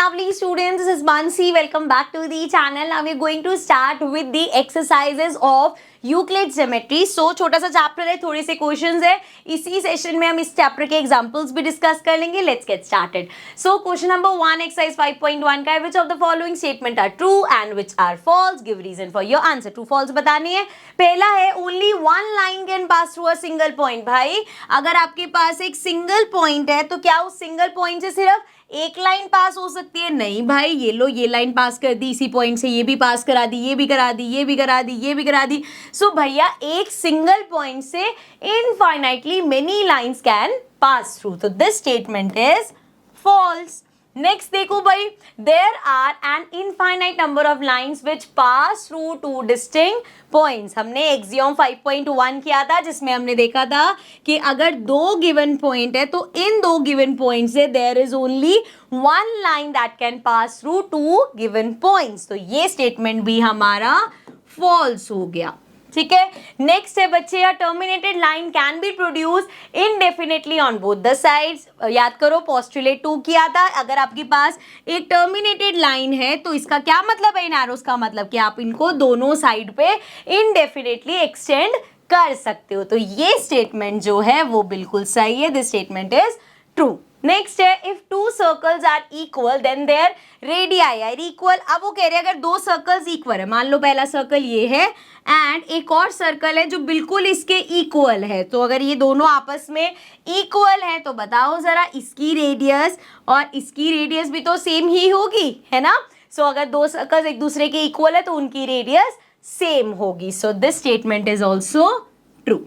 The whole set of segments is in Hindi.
lovely students, this is Mansi. Welcome back to the channel. Now we're going to start with the exercises of Euclid geometry. So छोटा सा चैप्टर है, थोड़े से क्वेश्चंस है. इसी सेशन में हम इस चैप्टर के एग्जांपल्स भी डिस्कस कर लेंगे. Let's get started. So question number 1 exercise 5.1 का है, which of the following statement are true and which are false. Give reason for your answer. True false बतानी है. पहला है only one line can pass through a single point. भाई अगर आपके पास एक सिंगल पॉइंट है तो क्या उस सिंगल पॉइंट से सिर्फ एक लाइन पास हो सकती है? नहीं भाई, ये लो, ये लाइन पास कर दी, इसी पॉइंट से ये भी पास करा दी, ये भी करा दी, ये भी करा दी, ये भी करा दी. सो भैया एक सिंगल पॉइंट से infinitely many lines can pass through. तो this statement is false. Next देखो भाई, there are an infinite number of lines which pass through two distinct points. हमने एक्सियोम 5.1 किया था जिसमें हमने देखा था कि अगर दो गिवन पॉइंट है तो इन दो गिवन पॉइंट से there is only one line that can pass through two given points. तो ये स्टेटमेंट भी हमारा फॉल्स हो गया. ठीक है. नेक्स्ट है बच्चे, a terminated line can be produce indefinitely on both the sides. याद करो पोस्टुलेट 2 किया था. अगर आपके पास एक टर्मिनेटेड लाइन है तो इसका क्या मतलब है? इन एरोस का मतलब कि आप इनको दोनों साइड पे इनडेफिनेटली एक्सटेंड कर सकते हो. तो ये स्टेटमेंट जो है वो बिल्कुल सही है. This statement is true. Next है, if two circles are equal then their radii are equal. अब वो कह रहे हैं अगर दो सर्कल्स इक्वल है, मान लो पहला सर्कल ये है एंड एक और सर्कल है जो बिल्कुल इसके इक्वल है, तो अगर ये दोनों आपस में इक्वल है तो बताओ जरा इसकी रेडियस और इसकी रेडियस भी तो सेम ही होगी, है ना. सो अगर दो सर्कल्स एक दूसरे के इक्वल है तो उनकी रेडियस सेम होगी. So this statement is also true.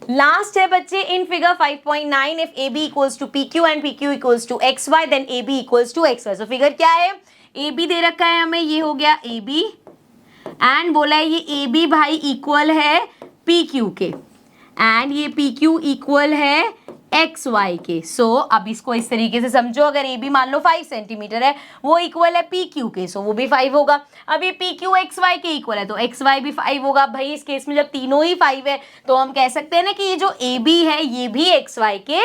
Last है बच्चे, in figure 5.9 if A B equals to P Q and P Q equals to X Y then A B equals to X Y. So figure क्या है? ए बी दे रखा है हमें, ये हो गया ए बी एंड बोला है ये ए बी भाई इक्वल है पी क्यू के एंड ये पी क्यू इक्वल है एक्स वाई के. सो अब इसको इस तरीके से समझो, अगर ए बी मान लो 5 सेंटीमीटर है, वो इक्वल है पी क्यू के, सो वो भी 5 होगा. अब ये पी क्यू एक्स वाई के इक्वल है तो एक्स वाई भी 5 होगा. भाई इस केस में जब तीनों ही 5 है तो हम कह सकते हैं ना कि ये जो ए बी है ये भी एक्स वाई के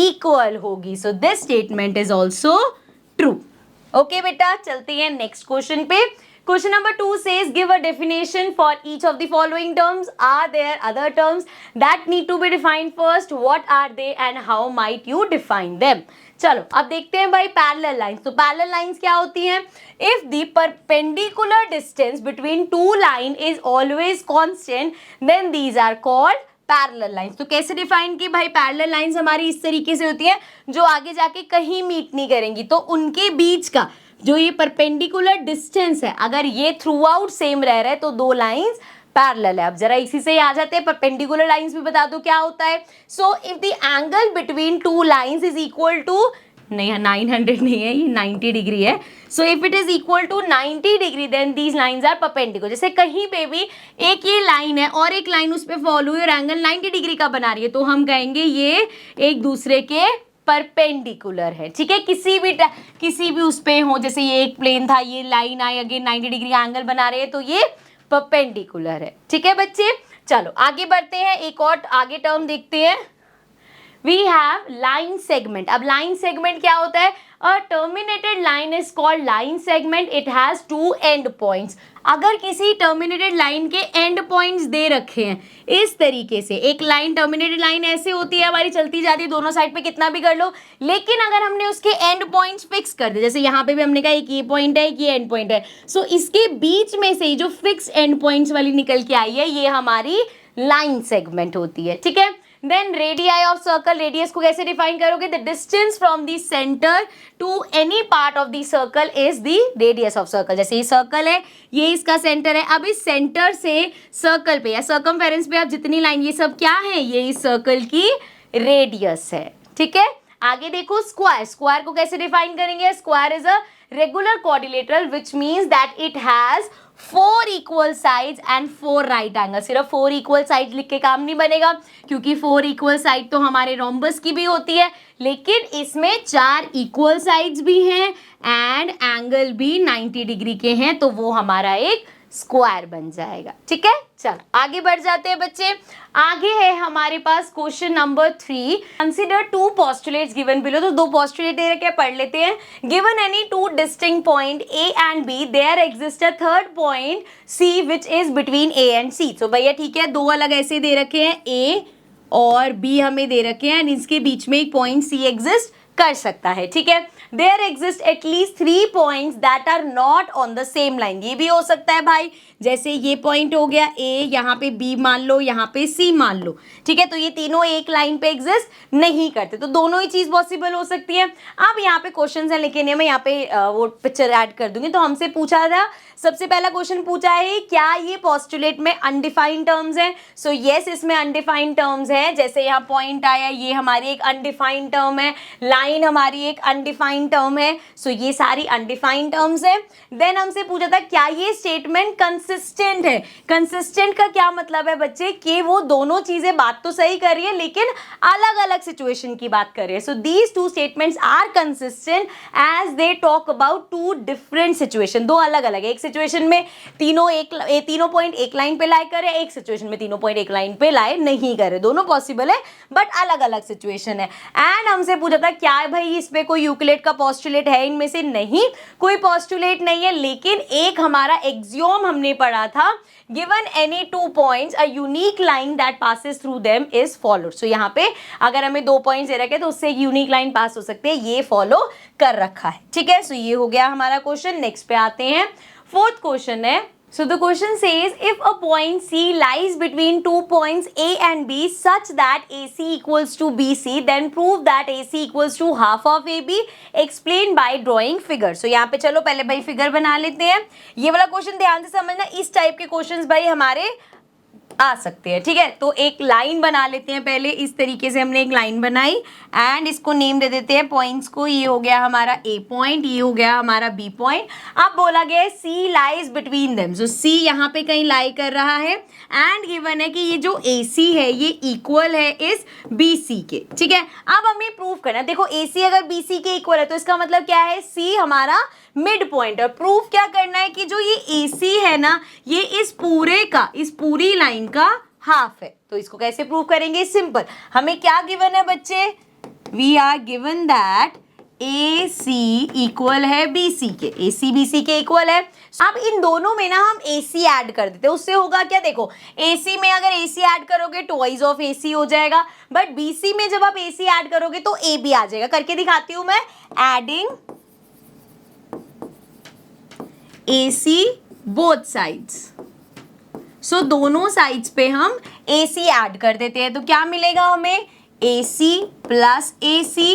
इक्वल होगी. So this statement is also true. Okay बेटा, चलते हैं नेक्स्ट क्वेश्चन पे. Question number 2 says give a definition for each of the following terms. Are there other terms that need to be defined first? What are they and how might you define them? चलो अब देखते हैं भाई पैरेलल लाइंस. तो पैरेलल लाइंस क्या होती हैं? If the perpendicular distance between two line is always constant, then these are called parallel lines. तो कैसे डिफाइन की भाई? पैरेलल लाइंस हमारी इस तरीके से होती है जो आगे जाके कहीं मीट नहीं करेंगी, तो उनके बीच का जो ये परपेंडिकुलर डिस्टेंस है अगर ये थ्रू आउट सेम रह रहा है तो दो लाइंस पैरेलल है. अब जरा इसी से आ जाते हैं, परपेंडिकुलर लाइंस भी बता दो क्या होता है. So if the angle between two lines is equal to, नहीं 900 नहीं है, ये 90 डिग्री है. So if it is equal to 90 degree then these lines are perpendicular. जैसे कहीं पे भी एक ये लाइन है और एक लाइन उस पर फॉलो हुई और एंगल 90 डिग्री का बना रही है तो हम कहेंगे ये एक दूसरे के परपेंडिकुलर है. ठीक है, किसी भी उस पे हो, जैसे ये एक प्लेन था, ये line I again 90 degree angle बना रहे हैं तो ये परपेंडिकुलर है. ठीक है बच्चे, चलो आगे बढ़ते हैं, एक और आगे टर्म देखते हैं. We have line segment. अब लाइन सेगमेंट क्या होता है? A terminated line is called line segment. It has two end points. अगर किसी टर्मिनेटेड लाइन के एंड पॉइंट्स दे रखे हैं इस तरीके से, एक लाइन टर्मिनेटेड लाइन ऐसे होती है हमारी, चलती जाती है दोनों साइड पे कितना भी कर लो, लेकिन अगर हमने उसके एंड पॉइंट्स फिक्स कर दिए, जैसे यहाँ पे भी हमने कहा एक ये पॉइंट है एक ये एंड पॉइंट है, सो इसके बीच में से जो फिक्स एंड पॉइंट्स वाली निकल के आई है ये हमारी लाइन सेगमेंट होती है. ठीक है. Then radii of circle. Radius को कैसे डिफाइन करोगे? The distance from the centre to any part of the circle is the radius of circle. जैसे ये सर्कल है, ये इसका सेंटर है. अब इस सेंटर से सर्कल पे या सर्कमफेरेंस पे आप जितनी लाइन, ये सब क्या है? ये इस सर्कल की रेडियस है. ठीक है. आगे देखो स्क्वायर. स्क्वायर को कैसे डिफाइन करेंगे? Square is a regular quadrilateral which means that it has 4 equal sides and 4 right angle. सिर्फ 4 इक्वल साइड लिख के काम नहीं बनेगा क्योंकि 4 इक्वल साइड तो हमारे रोम्बस की भी होती है, लेकिन इसमें 4 इक्वल साइड्स भी हैं एंड एंगल भी 90 डिग्री के हैं, तो वो हमारा एक स्क्वायर बन जाएगा। ठीक है, चल आगे बढ़ जाते हैं बच्चे। आगे है हमारे पास question number 3, consider two postulates given below. तो दो पोस्टुलेट दे रखे हैं, पढ़ लेते हैं। Given any two distinct point A and B, there exist a third point C which is between A and C. तो भैया ठीक है, दो अलग ऐसे दे रखे हैं, ए और बी हमें दे रखे हैं, इसके बीच में एक पॉइंट सी एग्जिस्ट कर सकता है। ठीक है, there exist at least 3 points that are not on the same line. ये भी हो सकता है भाई, जैसे ये पॉइंट हो गया ए, यहाँ पे बी मान लो, यहाँ पे सी मान लो। ठीक है, तो ये तीनों एक लाइन पे एग्जिस्ट नहीं करते, तो दोनों ही चीज पॉसिबल हो सकती है। अब यहाँ पे क्वेश्चन है, लेकिन मैं यहाँ पे वो पिक्चर ऐड कर दूंगी। तो हमसे पूछा था, सबसे पहला क्वेश्चन पूछा है क्या ये पोस्टुलेट में अनडिफाइंड टर्म्स है। सो यस, इसमें अनडिफाइंड टर्म्स है। जैसे यहाँ पॉइंट आया, ये हमारी एक अनडिफाइंड टर्म है, लाइन हमारी एक अनडिफाइंड टर्म है। सो ये सारी अनडिफाइंड टर्म्स है। देन हमसे पूछा था क्या ये स्टेटमेंट कंसिस्टेंट है। कंसिस्टेंट का क्या मतलब है बच्चे, कि वो दोनों चीजें बात तो सही कर रही है लेकिन अलग अलग सिचुएशन की बात कर रही है। So these two statements are consistent as they talk about two different situation. दो अलग अलग, एक सिचुएशन में तीनों पॉइंट एक लाइन पे लाई करे, एक सिचुएशन में तीनों पॉइंट एक लाइन पे लाई नहीं करे। दोनों पॉसिबल है बट अलग अलग सिचुएशन है। एंड हमसे पूछा था क्या भाई इस पे कोई यूक्लिड का पोस्टुलेट है, इनमें से नहीं, कोई पोस्टुलेट नहीं है, लेकिन एक हमारा एक्सियोम हमने पढ़ा था, given any two points a unique line that passes through them is followed. So यहाँ पे अगर हमें दो पॉइंट्स दे रखे तो उससे एक यूनिक लाइन पास हो सकती है, ये फॉलो कर रखा है। ठीक है, सो ये हो गया हमारा क्वेश्चन। नेक्स्ट पे आते हैं, फोर्थ क्वेश्चन है। So the question says if a point C lies between two points A and B such that AC equals to BC, then prove that AC equals to half of AB. Explain by drawing figure. So यहाँ पे चलो पहले भाई फिगर बना लेते हैं। ये वाला क्वेश्चन ध्यान से समझना, इस टाइप के क्वेश्चंस भाई हमारे आ सकते हैं। ठीक है, तो एक लाइन बना लेते हैं पहले। इस तरीके से हमने एक लाइन बनाई एंड इसको नेम दे देते हैं पॉइंट्स को। ये हो गया हमारा ए पॉइंट, ये हो गया हमारा बी पॉइंट। अब बोला गया है सी लाइज बिटवीन देम। जो सी यहाँ पे कहीं लाई कर रहा है एंड गिवन है कि ये जो ए सी है ये इक्वल है इस बी सी के। ठीक है, अब हमें प्रूव करना है। देखो ए सी अगर बी सी के इक्वल है तो इसका मतलब क्या है, सी हमारा मिड पॉइंट। और प्रूफ क्या करना है कि जो ये AC है ना, ये इस पूरी लाइन का हाफ है। तो इसको कैसे प्रूव करेंगे, सिंपल। हमें क्या गिवन है बच्चे, we are given that AC equal है BC के, AC BC के इक्वल है। अब इन दोनों में ना हम AC ऐड कर देते हैं, उससे होगा क्या, देखो AC में अगर AC ऐड करोगे ट्वाइस ऑफ AC हो जाएगा, बट BC में जब आप AC ऐड करोगे तो AB आ जाएगा। करके दिखाती हूं मैं, एडिंग AC बोथ साइड्स। सो दोनों साइड्स पे हम AC ऐड कर देते हैं, तो क्या मिलेगा हमें, AC plus AC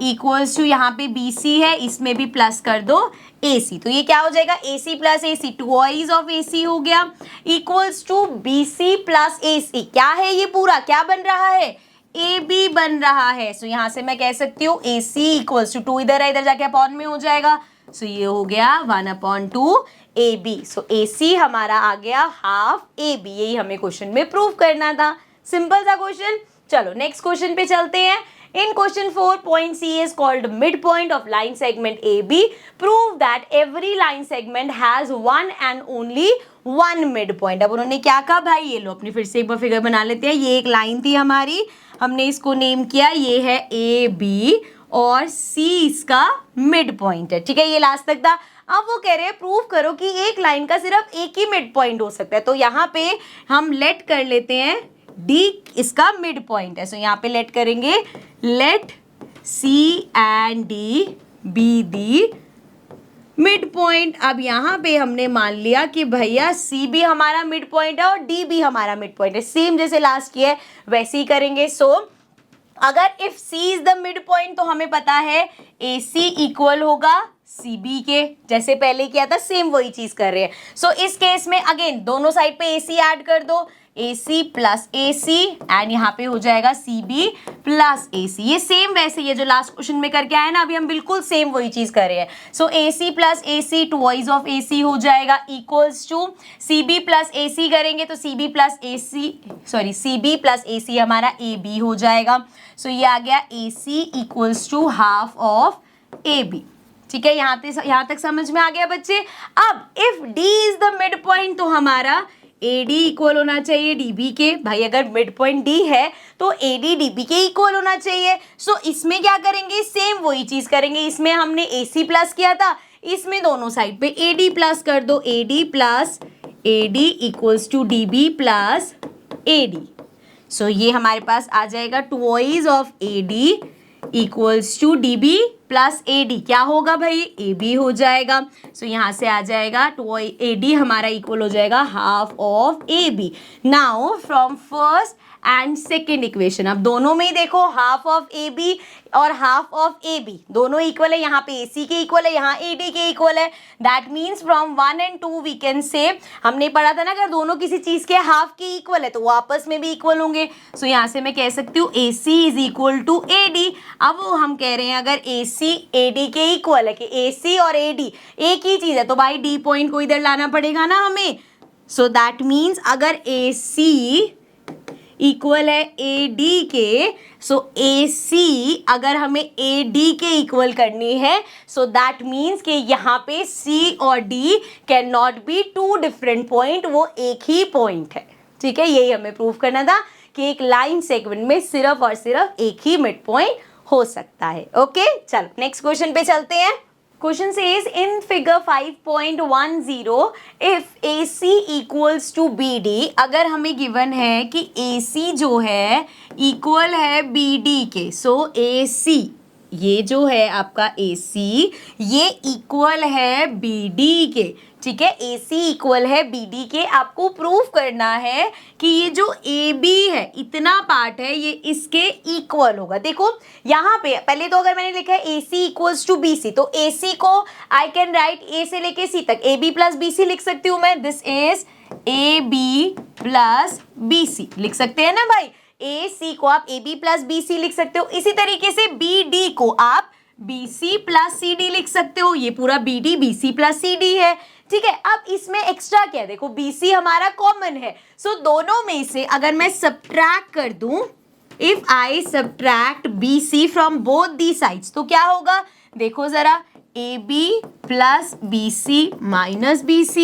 equals to यहाँ पे BC है, इसमें भी प्लस कर दो AC। तो ये क्या हो जाएगा, AC plus AC, twice of AC हो गया, equals to BC plus AC। क्या है ये पूरा, क्या बन रहा है, AB बन रहा है। सो यहाँ से मैं कह सकती हूँ AC इक्वल्स टू 2 इधर है, इधर जाके अपॉन में हो जाएगा। सो ये हो गया 1/2 AB। सो AC हमारा आ गया हाफ AB। यही हमें क्वेश्चन में प्रूव करना था, सिंपल सा क्वेश्चन। चलो नेक्स्ट क्वेश्चन पे चलते हैं। In question 4, point C is called midpoint of line segment AB. Prove that every line segment has one and only one midpoint. अब उन्होंने क्या कहा भाई, ये लो अपनी फिर से एक बार फिगर बना लेते हैं। ये एक लाइन थी हमारी, हमने इसको नेम किया, ये है AB और C इसका मिड पॉइंट है। ठीक है, ये लास्ट तक था। अब वो कह रहे हैं प्रूव करो कि एक लाइन का सिर्फ एक ही मिड पॉइंट हो सकता है। तो यहाँ पे हम लेट कर लेते हैं D इसका मिड पॉइंट है। सो यहाँ पे लेट करेंगे, let C and D be the mid point. अब यहाँ पे हमने मान लिया कि भैया C भी हमारा मिड पॉइंट है और D भी हमारा मिड पॉइंट है। सेम जैसे लास्ट किया है वैसे ही करेंगे। सो अगर if C is the mid point तो हमें पता है AC इक्वल होगा CB के, जैसे पहले किया था सेम वही चीज कर रहे हैं। सो इस केस में अगेन दोनों साइड पे AC ऐड कर दो, AC प्लस AC एंड यहाँ पे हो जाएगा CB प्लस AC। ये सेम वैसे ये जो लास्ट क्वेश्चन में करके आए ना, अभी हम बिल्कुल सेम वही चीज कर रहे हैं। So AC plus AC twice of AC हो जाएगा, equals to CB plus AC करेंगे तो CB प्लस AC हमारा AB हो जाएगा। सो ये आ गया AC equals to half of AB। ठीक है, यहाँ तक समझ में आ गया बच्चे। अब if D is the mid point, तो हमारा ए डी इक्वल होना चाहिए डी बी के। भाई अगर मिड पॉइंट डी है तो ए डी डी बी के इक्वल होना चाहिए। सो इसमें क्या करेंगे, सेम वही चीज करेंगे। इसमें हमने ए सी प्लस किया था, इसमें दोनों साइड पे ए डी प्लस कर दो। A D plus A D equals to D B plus A D. So ये हमारे पास आ जाएगा twice of A D equals to D B plus A D. क्या होगा भाई, ए बी हो जाएगा। सो यहाँ से आ जाएगा ए डी हमारा इक्वल हो जाएगा half of A B. Now from first and second equation, अब दोनों में ही देखो हाफ ऑफ ए बी और हाफ ऑफ ए बी दोनों इक्वल है। यहाँ पे ए सी के इक्वल है, यहाँ ए डी के इक्वल है। That means from 1 and 2 we can say, हमने पढ़ा था ना, अगर दोनों किसी चीज के हाफ के इक्वल है तो वो आपस में भी इक्वल होंगे। सो यहाँ से मैं कह सकती हूँ A C is equal to A D. अब वो हम कह रहे हैं अगर ए सी ए डी के इक्वल है, कि ए सी और ए डी एक ही चीज है, तो भाई डी पॉइंट को इधर लाना पड़ेगा ना हमें। सो दैट मीन्स अगर ए सी इक्वल है ए डी के, सो ए सी अगर हमें ए डी के इक्वल करनी है, सो दैट मीन्स कि यहाँ पे सी और D can not be two different point, वो एक ही पॉइंट है। ठीक है, यही हमें प्रूव करना था कि एक लाइन सेगमेंट में सिर्फ और सिर्फ एक ही मिड पॉइंट हो सकता है। ओके, चलो नेक्स्ट क्वेश्चन पे चलते हैं। Question says in figure 5.10 if AC equals to BD, अगर हमें गिवन है कि AC जो है इक्वल है BD के, सो AC ये जो है आपका AC ये इक्वल है BD के। ठीक है, AC इक्वल है BD के। आपको प्रूव करना है कि ये जो AB है इतना पार्ट है ये इसके इक्वल होगा। देखो यहाँ पे पहले तो अगर मैंने लिखा है AC इक्वल्स टू BC, तो AC को आई कैन राइट A से लेके C तक AB प्लस BC लिख सकती हूँ मैं। This is AB plus BC लिख सकते हैं ना भाई। AC को आप AB प्लस BC लिख सकते हो। इसी तरीके से BD को आप BC प्लस CD लिख सकते हो। ये पूरा BD BC प्लस CD है। ठीक है, अब इसमें एक्स्ट्रा क्या है, देखो BC हमारा कॉमन है। सो दोनों में से अगर मैं सब्ट्रैक्ट कर दूं, if I subtract BC from both the sides, तो क्या होगा, देखो जरा, AB plus BC minus BC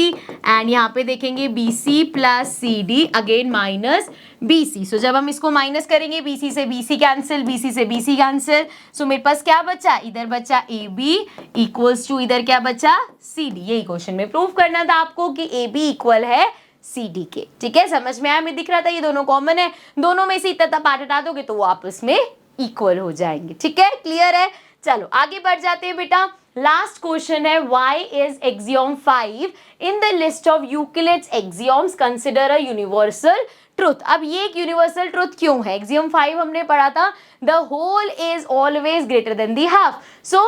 and यहाँ पे देखेंगे BC plus CD again minus BC। सो जब हम इसको माइनस करेंगे, BC से BC कैंसिल, BC से BC कैंसिल, सो मेरे पास क्या बचा, इधर बचा AB इक्वल्स टू इधर क्या बचा CD। यही क्वेश्चन में प्रूव करना था आपको कि AB इक्वल है CD के। ठीक है, समझ में आया, मैं दिख रहा था ये दोनों कॉमन है, दोनों में से इतना पार्ट हटा दोगे तो वो आपस में इक्वल हो जाएंगे। ठीक है, क्लियर है। चलो आगे बढ़ जाते हैं बेटा। लास्ट क्वेश्चन है, why is axiom 5 in the list of Euclid's axioms consider a universal truth? अब ये एक यूनिवर्सल ट्रुथ क्यों है? axiom 5 हमने पढ़ा था, the whole is always greater than the half। so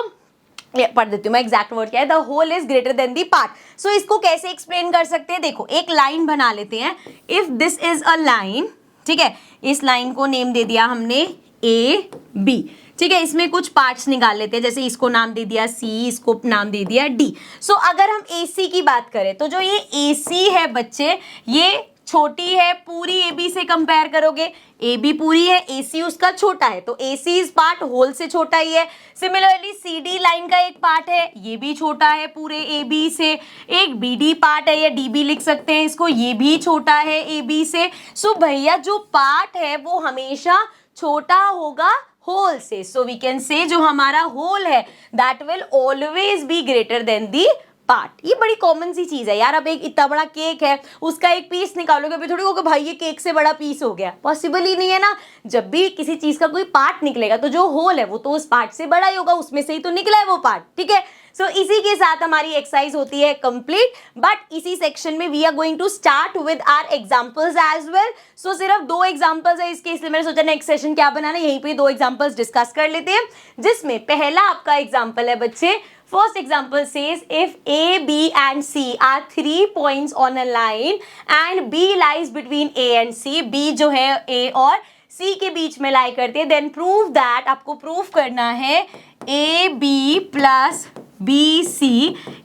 पढ़ देती हूँ मैं, एग्जैक्ट वर्ड क्या है, the whole is greater than the part. So इसको कैसे एक्सप्लेन कर सकते हैं, देखो एक लाइन बना लेते हैं। If this is a line, ठीक है, इस लाइन को नेम दे दिया हमने ए बी। ठीक है, इसमें कुछ पार्ट्स निकाल लेते हैं, जैसे इसको नाम दे दिया सी, इसको नाम दे दिया डी। सो अगर हम ए सी की बात करें तो जो ये ए सी है बच्चे, ये छोटी है, पूरी ए बी से कंपेयर करोगे, ए बी पूरी है, ए सी उसका छोटा है, तो ए सी इस पार्ट होल से छोटा ही है। सिमिलरली सी डी लाइन का एक पार्ट है, ये भी छोटा है पूरे ए बी से। एक बी डी पार्ट है, या डी बी लिख सकते हैं इसको, ये भी छोटा है ए बी से। सो भैया जो पार्ट है वो हमेशा छोटा होगा होल से। सो वी कैन से जो हमारा होल है that will always be greater than the part. ये बड़ी कॉमन सी चीज है यार। अब एक इतना बड़ा केक है, उसका एक पीस निकालोगे, अभी थोड़ी होगा भाई ये केक से बड़ा पीस हो गया, पॉसिबल ही नहीं है ना। जब भी किसी चीज का कोई पार्ट निकलेगा तो जो होल है वो तो उस पार्ट से बड़ा ही होगा, उसमें से ही तो निकला है वो पार्ट। ठीक है, सो इसी के साथ हमारी एक्सरसाइज होती है कंप्लीट। बट इसी सेक्शन में we are going to start with our examples as well. So सिर्फ 2 एग्जांपल्स है इसके, इसलिए मैंने सोचा नेक्स्ट सेशन क्या बनाना, यहीं पे 2 एग्जांपल्स डिस्कस कर लेते हैं। जिसमें पहला आपका एग्जांपल है बच्चे, first example says if A, B and C are 3 points on a line and B lies between A and C, B जो है A और C के बीच में लाई करते हैं, then prove that, आपको प्रूव करना है A, B plus B, C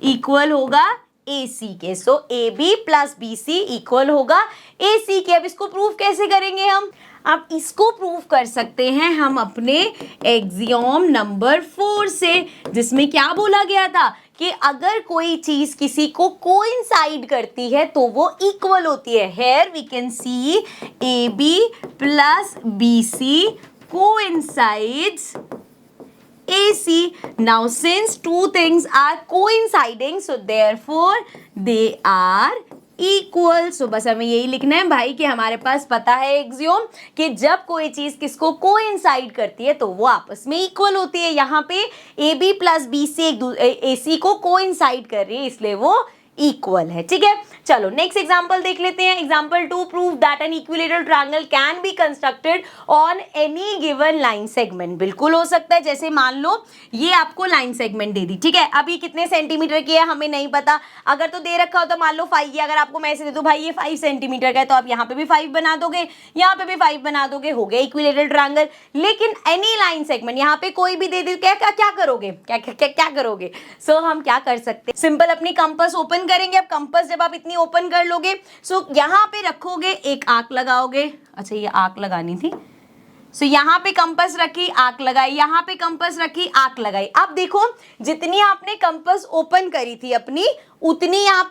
equal होगा AC के। सो AB प्लस BC इक्वल होगा AC के। अब इसको प्रूव कैसे करेंगे हम, अब इसको प्रूव कर सकते हैं हम अपने एक्सियोम नंबर 4 से, जिसमें क्या बोला गया था कि अगर कोई चीज किसी को कोइंसाइड करती है तो वो इक्वल होती है। Here we can see A B plus B C coincides AC. Now since two things are coinciding, so therefore they are equal. So बस हमें यही लिखना है भाई कि हमारे पास पता है एक्सियोम कि जब कोई चीज किसको कोइंसाइड करती है तो वो आपस में इक्वल होती है। यहाँ पे AB प्लस बी से AC को कोइंसाइड कर रही है, इसलिए वो इक्वल है। ठीक है, चलो नेक्स्ट एग्जांपल देख लेते हैं। Example 2, prove that an equilateral triangle can be constructed on any given line segment. बिल्कुल हो सकता है, जैसे मान लो ये आपको लाइन सेगमेंट दे दी, ठीक है, अब ये कितने सेंटीमीटर की है हमें नहीं पता, अगर तो दे रखा हो तो मान लो 5, ये अगर आपको मैं ऐसे दे दूं भाई ये 5 सेंटीमीटर का है, तो आप यहाँ पे भी 5 बना दोगे, यहाँ पे भी 5 बना दोगे, हो गया इक्विलेटरल ट्रायंगल। लेकिन एनी लाइन सेगमेंट यहाँ पे कोई भी दे दी, क्या करोगे, क्या करोगे? सो हम क्या कर सकते हैं, सिंपल अपनी कंपास ओपन करेंगे। अब कंपास जब आप इतनी ओपन कर लोगे, सो यहाँ पे रखोगे, एक आर्क लगाओगे। अच्छा ये आर्क लगानी थी, सो यहाँ पे कंपास रखी, आर्क लगाई, यहाँ पे कंपास रखी, आर्क लगाई। अब देखो जितनी आपने कंपास ओपन करी थी अपनी, उतनी यहाँ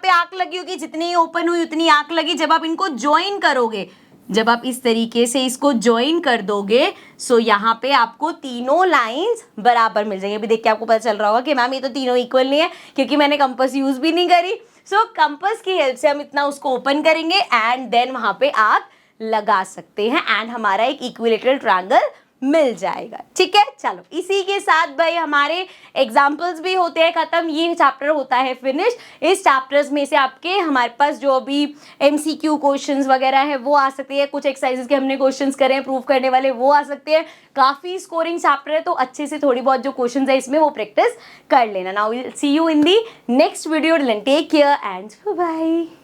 पे आर्क लगी होगी, जितनी ओपन हुई उतनी आर्क लगी। जब आप इनको ज्वाइन करोगे, जब आप इस तरीके से इसको ज्वाइन कर दोगे, सो यहाँ पे आपको तीनों लाइंस बराबर मिल जाएंगे। अभी देख के आपको पता चल रहा होगा कि मैम ये तो तीनों इक्वल नहीं है, क्योंकि मैंने कंपास यूज भी नहीं करी। सो कंपास की हेल्प से हम इतना उसको ओपन करेंगे एंड देन वहां पे आर्क लगा सकते हैं एंड हमारा एक इक्विलेटरल ट्रायंगल मिल जाएगा। ठीक है, चलो इसी के साथ भाई हमारे एग्जाम्पल्स भी होते हैं खत्म, ये चैप्टर होता है फिनिश। इस चैप्टर्स में से आपके हमारे पास जो भी MCQ क्वेश्चंस वगैरह है वो आ सकते हैं, कुछ एक्सरसाइजेस के हमने क्वेश्चंस करे हैं प्रूव करने वाले वो आ सकते हैं। काफी स्कोरिंग चैप्टर है, तो अच्छे से थोड़ी बहुत जो क्वेश्चंस है इसमें वो प्रैक्टिस कर लेना। Now will see you in the next video, take care and bye.